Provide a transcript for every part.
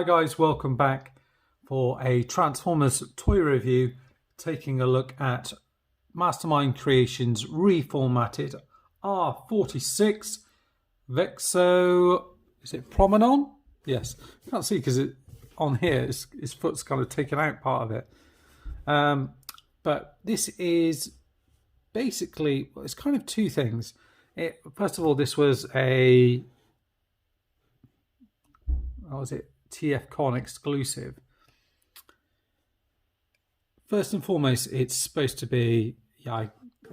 Hi guys, welcome back for a Transformers toy review, taking a look at Mastermind Creations reformatted R-46 Vexo. Is it Prominon? Yes, I can't see because on here his foot's kind of taken out part of it. But this is basically, it's kind of two things. First of all, this was a, what was it, TFCon exclusive. First and foremost, it's supposed to be, I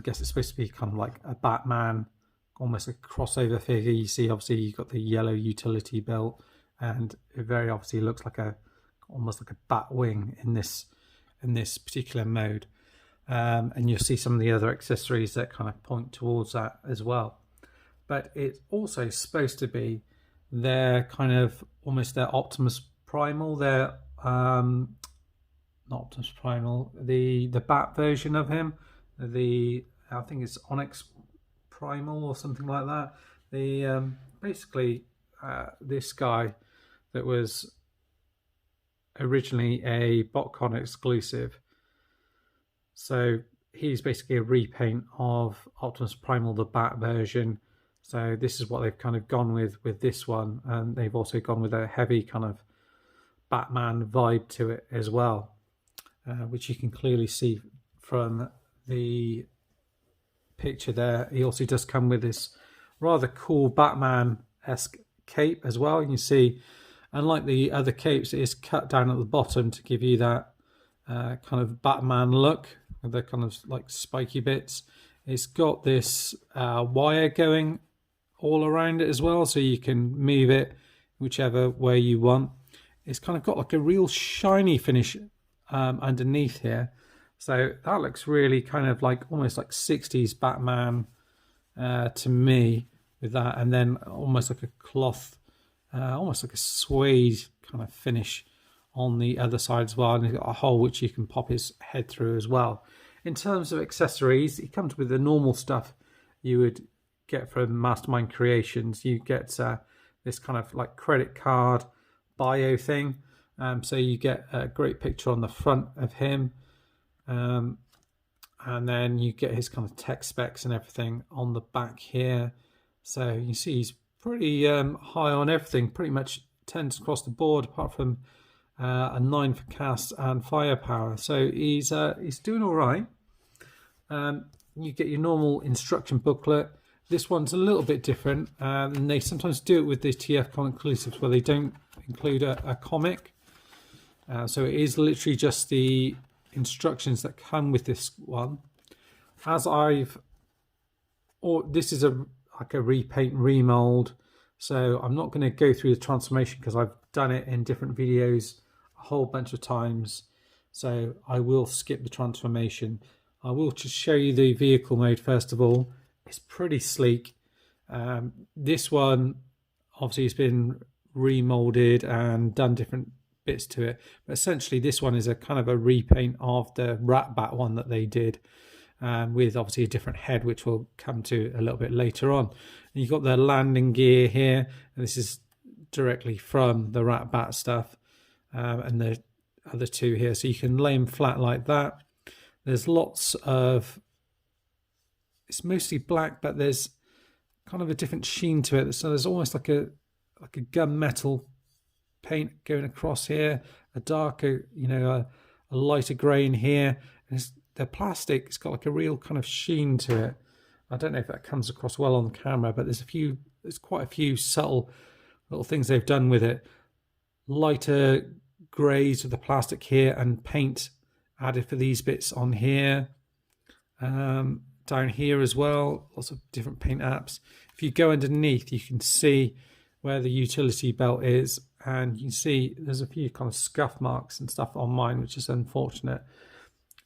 guess it's supposed to be kind of like a Batman, almost a crossover figure. You see, obviously, you've got the yellow utility belt, and it very obviously looks like almost like a bat wing in this particular mode. And you'll see some of the other accessories that kind of point towards that as well. But it's also supposed to be their kind of almost their Optimus Primal, their not Optimus Primal, the Bat version of him, I think it's Onyx Primal or something like that. Basically this guy that was originally a BotCon exclusive, so he's basically a repaint of Optimus Primal, the Bat version. So this is what they've kind of gone with this one, and they've also gone with a heavy kind of Batman vibe to it as well, which you can clearly see from the picture there. He also does come with this rather cool Batman-esque cape as well. And you see, unlike the other capes, it is cut down at the bottom to give you that kind of Batman look with the kind of like spiky bits. It's got this wire going all around it as well, so you can move it whichever way you want. It's kind of got like a real shiny finish underneath here, so that looks really kind of like almost like 60s Batman to me with that, and then almost like a cloth, almost like a suede kind of finish on the other side as well, and it's got a hole which you can pop his head through as well. In terms of accessories, it comes with the normal stuff you would get from Mastermind Creations. You get this kind of like credit card bio thing. So you get a great picture on the front of him. And then you get his kind of tech specs and everything on the back here. So you see he's pretty high on everything, pretty much 10s across the board, apart from a 9 for cast and firepower. So he's doing all right. You get your normal instruction booklet. This one's a little bit different, and they sometimes do it with the TFCon exclusives where they don't include a comic. So it is literally just the instructions that come with this one. This is like a repaint remold, so I'm not going to go through the transformation because I've done it in different videos a whole bunch of times, so I will skip the transformation. I will just show you the vehicle mode first of all. It's pretty sleek. This one obviously has been remolded and done different bits to it, but essentially this one is a kind of a repaint of the Rat Bat one that they did, with obviously a different head, which we'll come to a little bit later on. And you've got the landing gear here, and this is directly from the Rat Bat stuff, and the other two here, so you can lay them flat like that. There's lots of, it's mostly black, but there's kind of a different sheen to it. So there's almost like a gunmetal paint going across here, a darker, a lighter grey in here. And the plastic, it's got like a real kind of sheen to it. I don't know if that comes across well on camera, but there's quite a few subtle little things they've done with it. Lighter greys with the plastic here, and paint added for these bits on here. Down here as well, lots of different paint apps. If you go underneath, you can see where the utility belt is, and you can see there's a few kind of scuff marks and stuff on mine, which is unfortunate.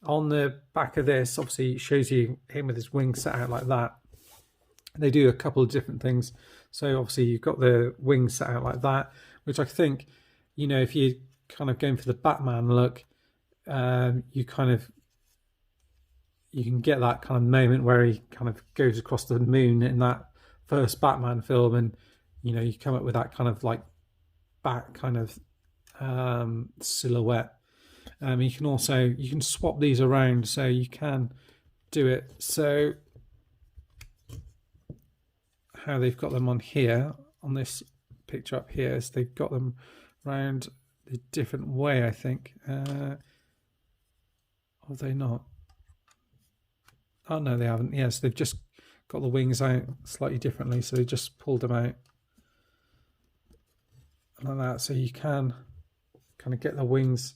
On the back of this, obviously it shows you him with his wings set out like that. They do a couple of different things. So obviously you've got the wings set out like that, which I think, if you're kind of going for the Batman look, you can get that kind of moment where he kind of goes across the moon in that first Batman film, and you come up with that kind of like bat kind of silhouette. You can swap these around, so you can do it. So how they've got them on here, on this picture up here, is they've got them round a different way, I think. Are they not? Oh no, they haven't. Yes, they've just got the wings out slightly differently, so they just pulled them out like that. So you can kind of get the wings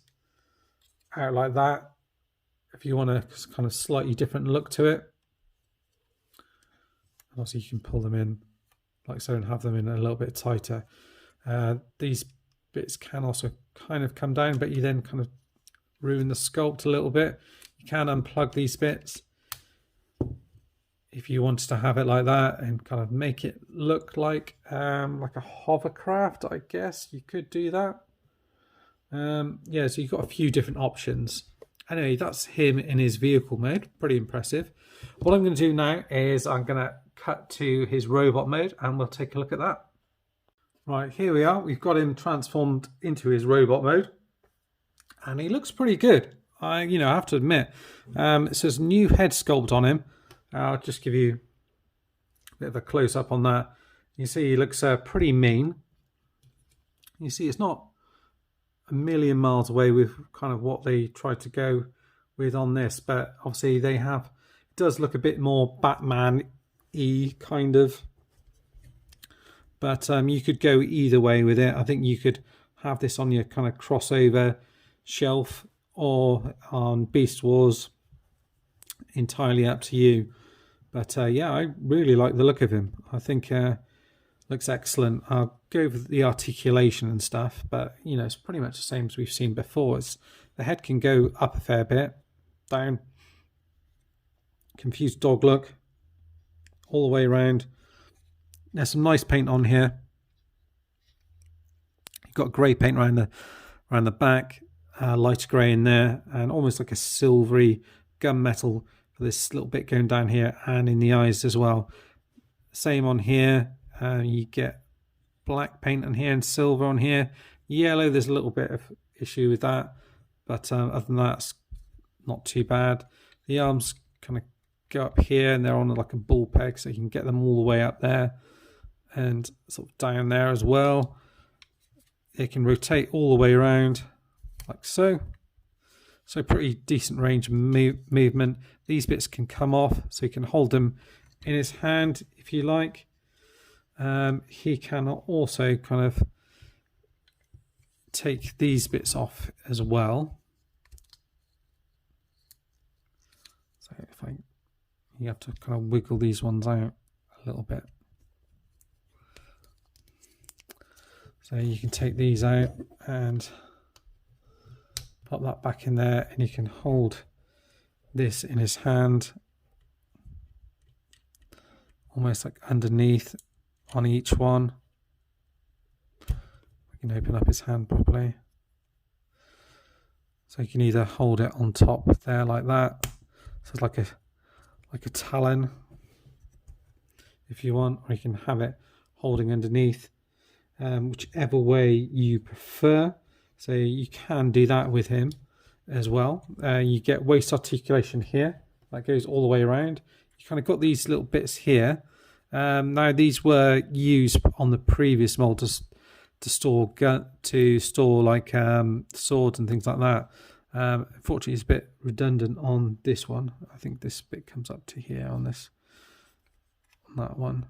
out like that if you want a kind of slightly different look to it. And also you can pull them in like so and have them in a little bit tighter. These bits can also kind of come down, but you then kind of ruin the sculpt a little bit. You can unplug these bits if you wanted to have it like that and kind of make it look like a hovercraft. I guess you could do that. Yeah, so you've got a few different options. Anyway, that's him in his vehicle mode. Pretty impressive. What I'm going to do now is I'm going to cut to his robot mode and we'll take a look at that. Right, here we are. We've got him transformed into his robot mode and he looks pretty good. I have to admit. It says new head sculpt on him. I'll just give you a bit of a close-up on that. You see he looks pretty mean. You see it's not a million miles away with kind of what they tried to go with on this, but obviously it does look a bit more Batman-y kind of. But you could go either way with it. I think you could have this on your kind of crossover shelf or on Beast Wars. Entirely up to you. But yeah, I really like the look of him. I think looks excellent. I'll go over the articulation and stuff, but it's pretty much the same as we've seen before. The head can go up a fair bit, down, confused dog look, all the way around. There's some nice paint on here. You've got grey paint around the back, lighter grey in there, and almost like a silvery gunmetal for this little bit going down here and in the eyes as well. Same on here. You get black paint on here and silver on here. Yellow, there's a little bit of issue with that, but other than that, it's not too bad. The arms kind of go up here and they're on like a ball peg, so you can get them all the way up there and sort of down there as well. It can rotate all the way around like so. So pretty decent range of movement. These bits can come off, so you can hold them in his hand if you like. He can also kind of take these bits off as well. So you have to kind of wiggle these ones out a little bit. So you can take these out and pop that back in there, and you can hold this in his hand, almost like underneath on each one. We can open up his hand properly. So you can either hold it on top there like that, so it's like a talon if you want, or you can have it holding underneath, whichever way you prefer. So you can do that with him as well. You get waist articulation here. That goes all the way around. You kind of got these little bits here. Now these were used on the previous mold to store like swords and things like that. Unfortunately, it's a bit redundant on this one. I think this bit comes up to here on that one.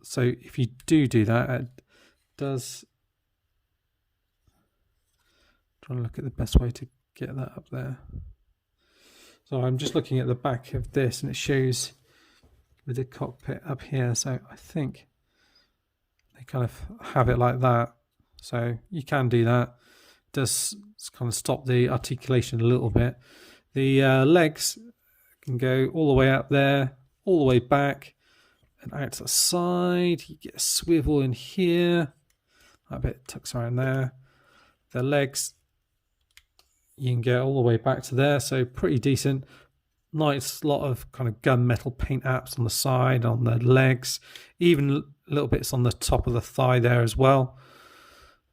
So if you do that, it does. Trying to look at the best way to get that up there. So I'm just looking at the back of this, and it shows with the cockpit up here. So I think they kind of have it like that. So you can do that. It does kind of stop the articulation a little bit. The legs can go all the way up there, all the way back, and out to the side. You get a swivel in here. That bit tucks around there. The legs, you can get all the way back to there, so pretty decent. Nice lot of kind of gunmetal paint apps on the side, on the legs, even little bits on the top of the thigh there as well.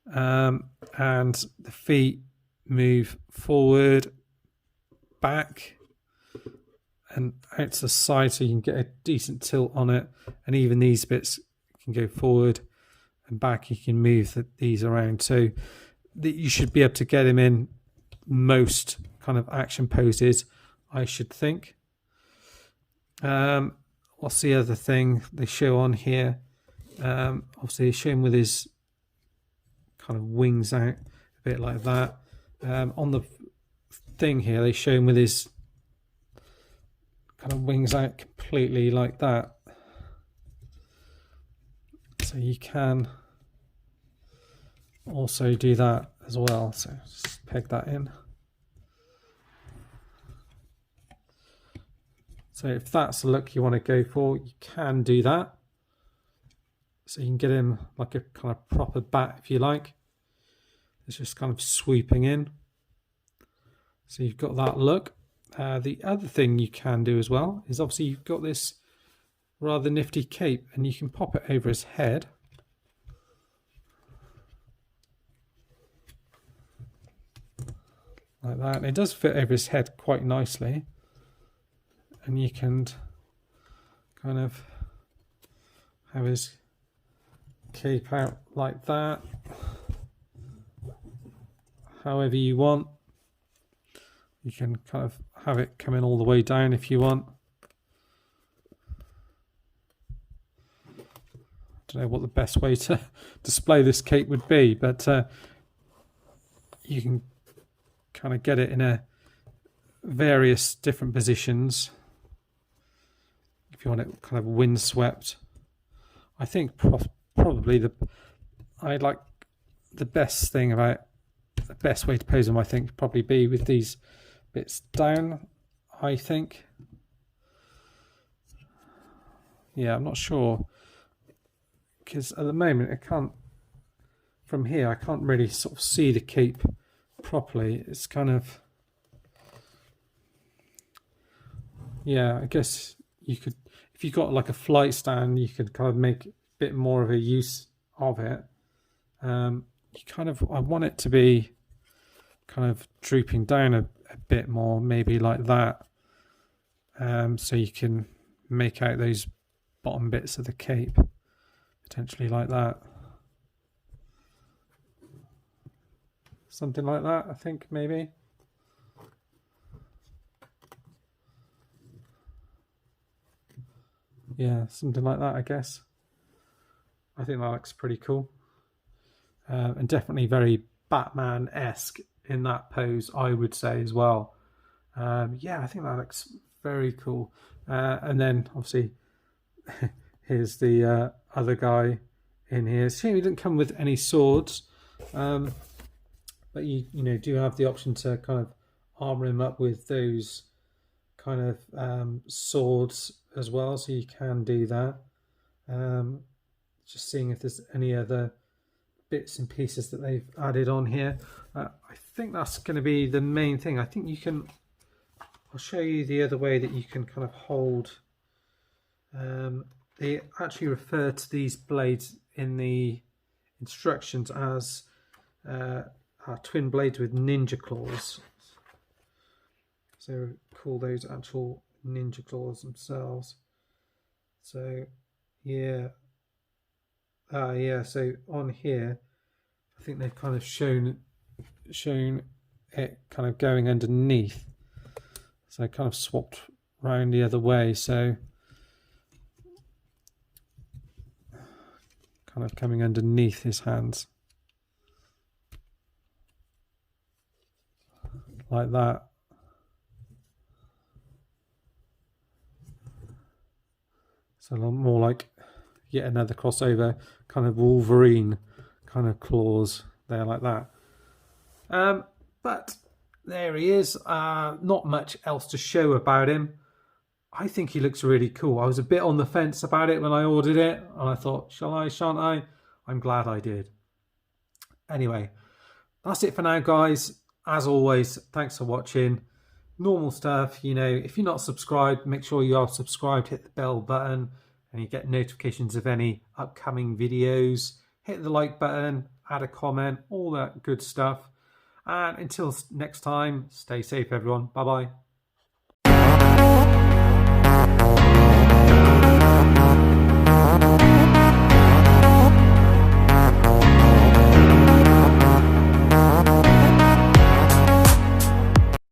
and the feet move forward, back, and out to the side, so you can get a decent tilt on it. And even these bits can go forward and back. You can move these around, so that you should be able to get him in most kind of action poses, I should think. What's the other thing they show on here? Obviously they show him with his kind of wings out, a bit like that. On the thing here, they show him with his kind of wings out completely like that. So you can also do that as well. So just peg that in. So if that's the look you want to go for, you can do that. So you can get him like a kind of proper bat if you like. It's just kind of swooping in. So you've got that look. The other thing you can do as well is obviously you've got this rather nifty cape, and you can pop it over his head. Like that. And it does fit over his head quite nicely. And you can kind of have his cape out like that, however you want. You can kind of have it coming all the way down if you want. I don't know what the best way to display this cape would be, but you can kind of get it in a various different positions. If you want it kind of windswept, I think probably the best thing about the best way to pose them, I think, would probably be with these bits down. I think, yeah, I'm not sure, because at the moment I can't, from here I can't really sort of see the cape properly. It's kind of, yeah, I guess you could, if you've got like a flight stand, you could kind of make a bit more of a use of it. You kind of, I want it to be kind of drooping down a bit more, maybe like that, so you can make out those bottom bits of the cape, potentially like that, something like that, I think, maybe. Yeah, something like that, I guess. I think that looks pretty cool. And definitely very Batman-esque in that pose, I would say, as well. Yeah, I think that looks very cool. And then, obviously, here's the other guy in here. So he didn't come with any swords, but you know, do have the option to kind of armor him up with those kind of swords as well, so you can do that. Just seeing if there's any other bits and pieces that they've added on here. I think that's going to be the main thing. I think you can, I'll show you the other way that you can kind of hold. They actually refer to these blades in the instructions as twin blades with ninja claws. So call those actual ninja claws themselves. So yeah, yeah. So on here, I think they've kind of shown it kind of going underneath. So I kind of swapped round the other way. So kind of coming underneath his hands, like that. So more like yet another crossover, kind of Wolverine kind of claws there, like that. But there he is. Not much else to show about him. I think he looks really cool. I was a bit on the fence about it when I ordered it, and I thought, shall I, shan't I? I'm glad I did. Anyway, that's it for now, guys. As always, thanks for watching. Normal stuff, you know, if you're not subscribed, make sure you are subscribed, hit the bell button, and you get notifications of any upcoming videos. Hit the like button, add a comment, all that good stuff. And until next time, stay safe, everyone. Bye-bye.